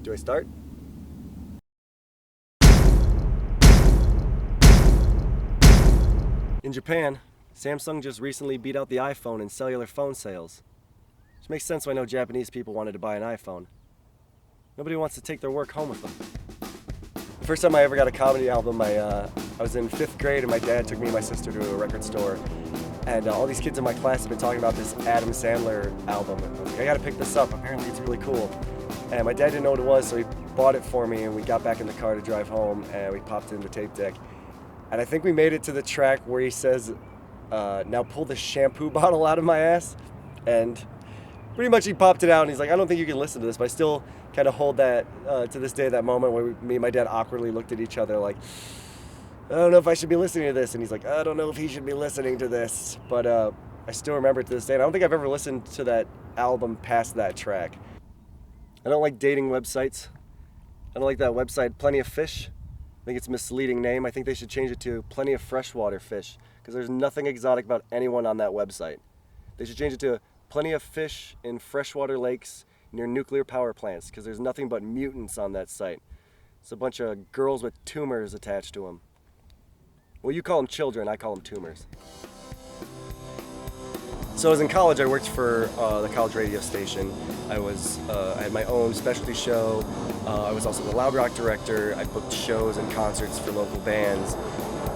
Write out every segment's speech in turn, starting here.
Do I start? In Japan, Samsung just recently beat out the iPhone in cellular phone sales. Which makes sense why no Japanese people wanted to buy an iPhone. Nobody wants to take their work home with them. The first time I ever got a comedy album, I was in 5th grade and my dad took me and my sister to a record store. And all these kids in my class have been talking about this Adam Sandler album. I was like, I gotta pick this up, apparently it's really cool. And my dad didn't know what it was, so he bought it for me and we got back in the car to drive home and we popped it in the tape deck. And I think we made it to the track where he says, now pull the shampoo bottle out of my ass. And pretty much he popped it out and he's like, I don't think you can listen to this, but I still kind of hold that to this day, that moment where me and my dad awkwardly looked at each other like, I don't know if I should be listening to this. And he's like, I don't know if he should be listening to this. But I still remember it to this day. And I don't think I've ever listened to that album past that track. I don't like dating websites. I don't like that website, Plenty of Fish. I think it's a misleading name. I think they should change it to Plenty of Freshwater Fish, because there's nothing exotic about anyone on that website. They should change it to Plenty of Fish in freshwater lakes near nuclear power plants, because there's nothing but mutants on that site. It's a bunch of girls with tumors attached to them. Well, you call them children, I call them tumors. So I was in college, I worked for the college radio station. I had my own specialty show. I was also the Loud Rock director. I booked shows and concerts for local bands.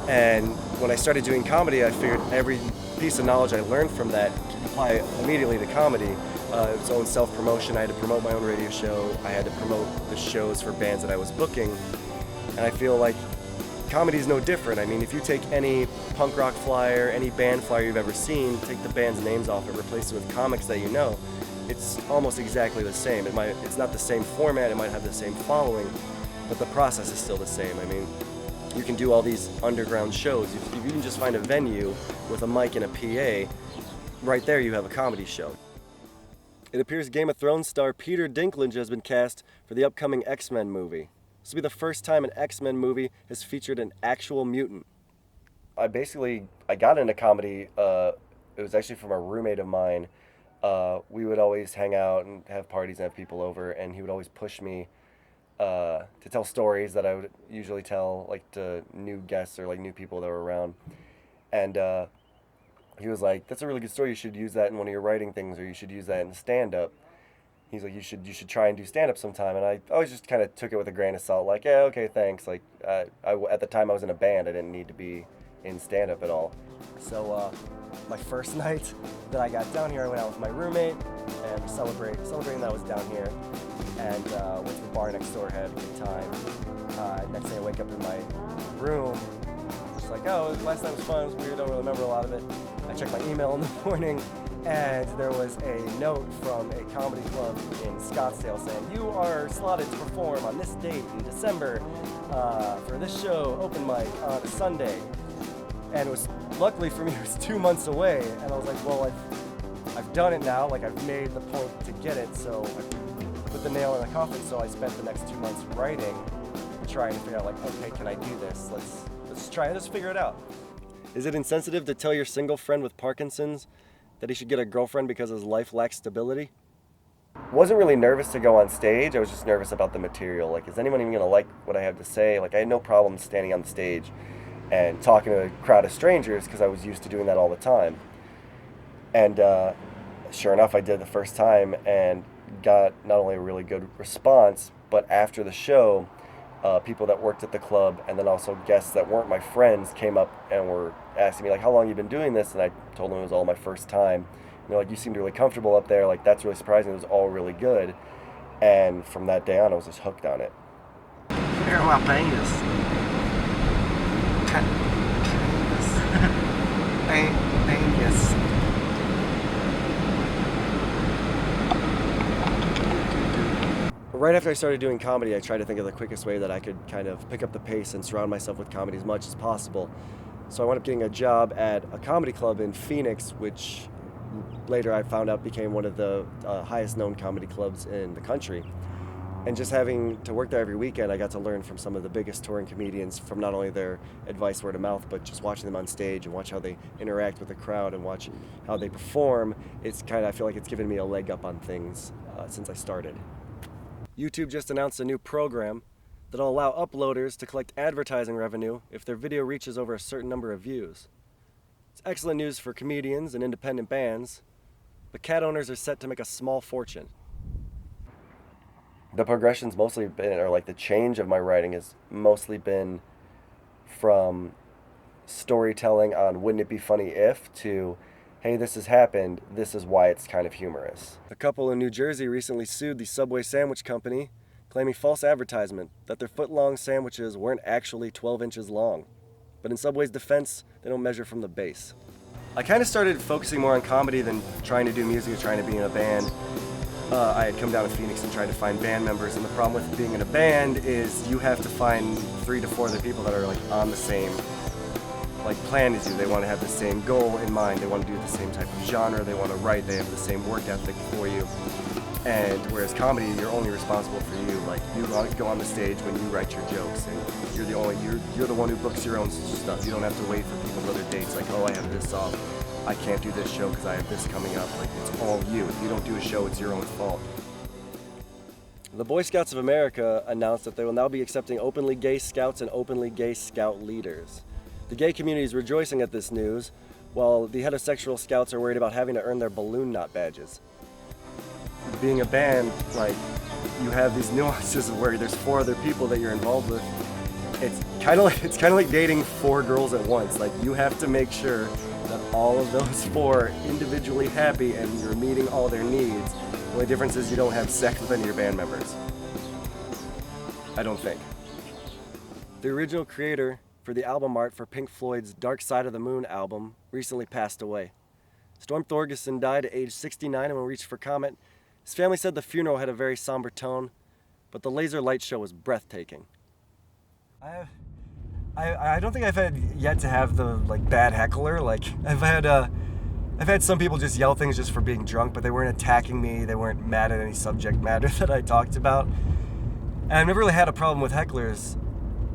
And when I started doing comedy, I figured every piece of knowledge I learned from that could apply immediately to comedy. It was own self-promotion. I had to promote my own radio show. I had to promote the shows for bands that I was booking. And I feel like comedy is no different. I mean, if you take any punk rock flyer, any band flyer you've ever seen, take the band's names off it, replace it with comics that you know, it's almost exactly the same. It's not the same format, it might have the same following, but the process is still the same. I mean, you can do all these underground shows. If you can just find a venue with a mic and a PA, right there you have a comedy show. It appears Game of Thrones star Peter Dinklage has been cast for the upcoming X-Men movie. This will be the first time an X-Men movie has featured an actual mutant. I got into comedy, it was actually from a roommate of mine. We would always hang out and have parties and have people over, and he would always push me to tell stories that I would usually tell like to new guests or like new people that were around. And he was like, that's a really good story, you should use that in one of your writing things, or you should use that in stand-up. He's like, you should try and do stand-up sometime. And I always just kind of took it with a grain of salt, like, yeah, okay, thanks. Like, at the time I was in a band, I didn't need to be in stand-up at all. So my first night that I got down here, I went out with my roommate and celebrating that I was down here, and went to the bar next door, had a good time. Next day I wake up in my room, just like, oh, last night was fun, it was weird, I don't really remember a lot of it. I checked my email in the morning, and there was a note from a comedy club in Scottsdale saying, you are slotted to perform on this date in December for this show, open mic, on a Sunday. And it was, luckily for me, it was 2 months away. And I was like, well, I've done it now. Like, I've made the point to get it. So I put the nail in the coffin. So I spent the next 2 months writing, trying to figure out, like, okay, can I do this? Let's figure it out. Is it insensitive to tell your single friend with Parkinson's that he should get a girlfriend because his life lacks stability? Wasn't really nervous to go on stage. I was just nervous about the material. Like, is anyone even gonna like what I have to say? Like, I had no problem standing on the stage and talking to a crowd of strangers because I was used to doing that all the time. And sure enough, I did the first time and got not only a really good response, but after the show, people that worked at the club and then also guests that weren't my friends came up and were asking me, like, how long have you been doing this? And I told them it was all my first time. And they're like, you seemed really comfortable up there. Like, that's really surprising. It was all really good. And from that day on, I was just hooked on it. Erick Biez. Biez. Right after I started doing comedy, I tried to think of the quickest way that I could kind of pick up the pace and surround myself with comedy as much as possible. So I wound up getting a job at a comedy club in Phoenix, which later I found out became one of the highest known comedy clubs in the country. And just having to work there every weekend, I got to learn from some of the biggest touring comedians, from not only their advice word of mouth, but just watching them on stage and watch how they interact with the crowd and watch how they perform. I feel like it's given me a leg up on things since I started. YouTube just announced a new program that'll allow uploaders to collect advertising revenue if their video reaches over a certain number of views. It's excellent news for comedians and independent bands, but cat owners are set to make a small fortune. The progression's mostly been, or like the change of my writing has mostly been from storytelling on wouldn't it be funny if to hey, this has happened, this is why it's kind of humorous. A couple in New Jersey recently sued the Subway sandwich company, claiming false advertisement that their foot-long sandwiches weren't actually 12 inches long. But in Subway's defense, they don't measure from the base. I kind of started focusing more on comedy than trying to do music or trying to be in a band. I had come down to Phoenix and tried to find band members, and the problem with being in a band is you have to find 3 to 4 other people that are like on the same plan as you. They want to have the same goal in mind. They want to do the same type of genre. They want to write. They have the same work ethic for you. And whereas comedy, you're only responsible for you. Like you go on the stage when you write your jokes, and you're the one who books your own stuff. You don't have to wait for people's other dates. Like, oh, I have this off. I can't do this show because I have this coming up. Like, it's all you. If you don't do a show, it's your own fault. The Boy Scouts of America announced that they will now be accepting openly gay scouts and openly gay scout leaders. The gay community is rejoicing at this news, while the heterosexual scouts are worried about having to earn their balloon knot badges. Being a band, like, you have these nuances where there's 4 other people that you're involved with. It's kind of like dating 4 girls at once. Like, you have to make sure that all of those 4 individually happy and you're meeting all their needs. The only difference is you don't have sex with any of your band members. I don't think. The original creator for the album art for Pink Floyd's Dark Side of the Moon album recently passed away. Storm Thorgerson died at age 69 and when reached for comment. His family said the funeral had a very somber tone, but the laser light show was breathtaking. I don't think I've had yet to have the bad heckler. Like I've had some people just yell things just for being drunk, but they weren't attacking me. They weren't mad at any subject matter that I talked about. And I've never really had a problem with hecklers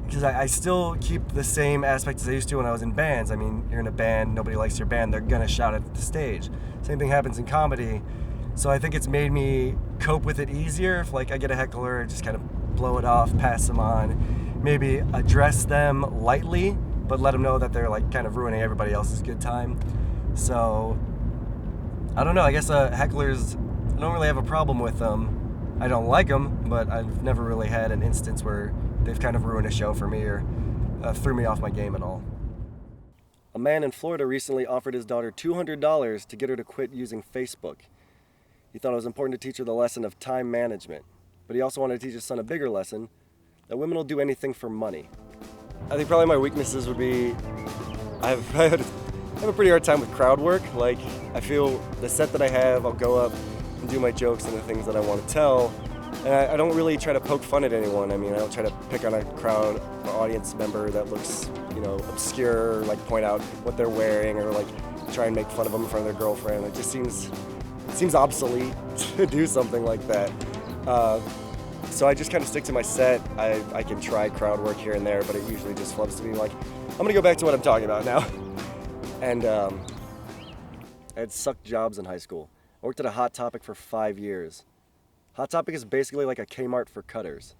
because I still keep the same aspect as I used to when I was in bands. I mean, you're in a band, nobody likes your band, they're gonna shout at the stage. Same thing happens in comedy. So I think it's made me cope with it easier. If I get a heckler, just kind of blow it off, pass them on, maybe address them lightly, but let them know that they're kind of ruining everybody else's good time. So, I don't know, I guess hecklers, I don't really have a problem with them. I don't like them, but I've never really had an instance where they've kind of ruined a show for me or threw me off my game at all. A man in Florida recently offered his daughter $200 to get her to quit using Facebook. He thought it was important to teach her the lesson of time management, but he also wanted to teach his son a bigger lesson, that women will do anything for money. I think probably my weaknesses would be, I have a pretty hard time with crowd work. I feel the set that I have, I'll go up and do my jokes and the things that I want to tell, and I don't really try to poke fun at anyone. I mean, I don't try to pick on a crowd or audience member that looks, obscure, or point out what they're wearing, or try and make fun of them in front of their girlfriend. It just seems obsolete to do something like that. So I just kind of stick to my set. I can try crowd work here and there, but it usually just flubs to me I'm gonna go back to what I'm talking about now. And I had sucked jobs in high school. I worked at a Hot Topic for 5 years. Hot Topic is basically like a Kmart for cutters.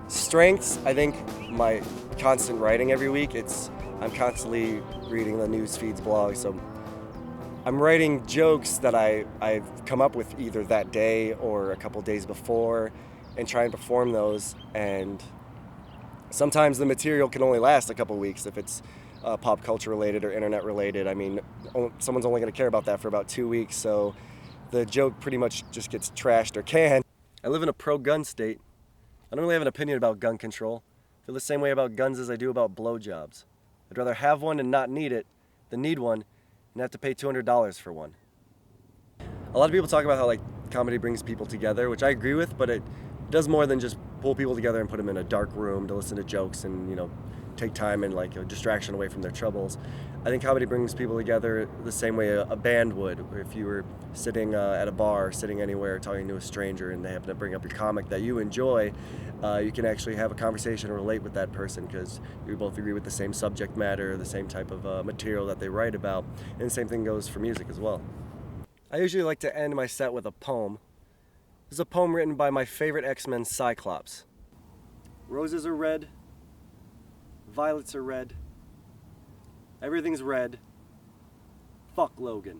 Strengths, I think my constant writing every week. I'm constantly reading the news feeds, blogs, so I'm writing jokes that I've come up with either that day or a couple days before and try and perform those. And sometimes the material can only last a couple weeks if it's pop culture related or internet related. I mean, someone's only going to care about that for about 2 weeks, so the joke pretty much just gets trashed or canned. I live in a pro-gun state. I don't really have an opinion about gun control. I feel the same way about guns as I do about blowjobs. I'd rather have one and not need it than need one and have to pay $200 for one. A lot of people talk about how comedy brings people together, which I agree with, but it does more than just pull people together and put them in a dark room to listen to jokes and take time and a distraction away from their troubles. I think comedy brings people together the same way a band would. If you were sitting at a bar, sitting anywhere, talking to a stranger, and they happen to bring up your comic that you enjoy, you can actually have a conversation and relate with that person because you both agree with the same subject matter, the same type of material that they write about, and the same thing goes for music as well. I usually like to end my set with a poem. This is a poem written by my favorite X-Men, Cyclops. Roses are red. Violets are red. Everything's red. Fuck Logan.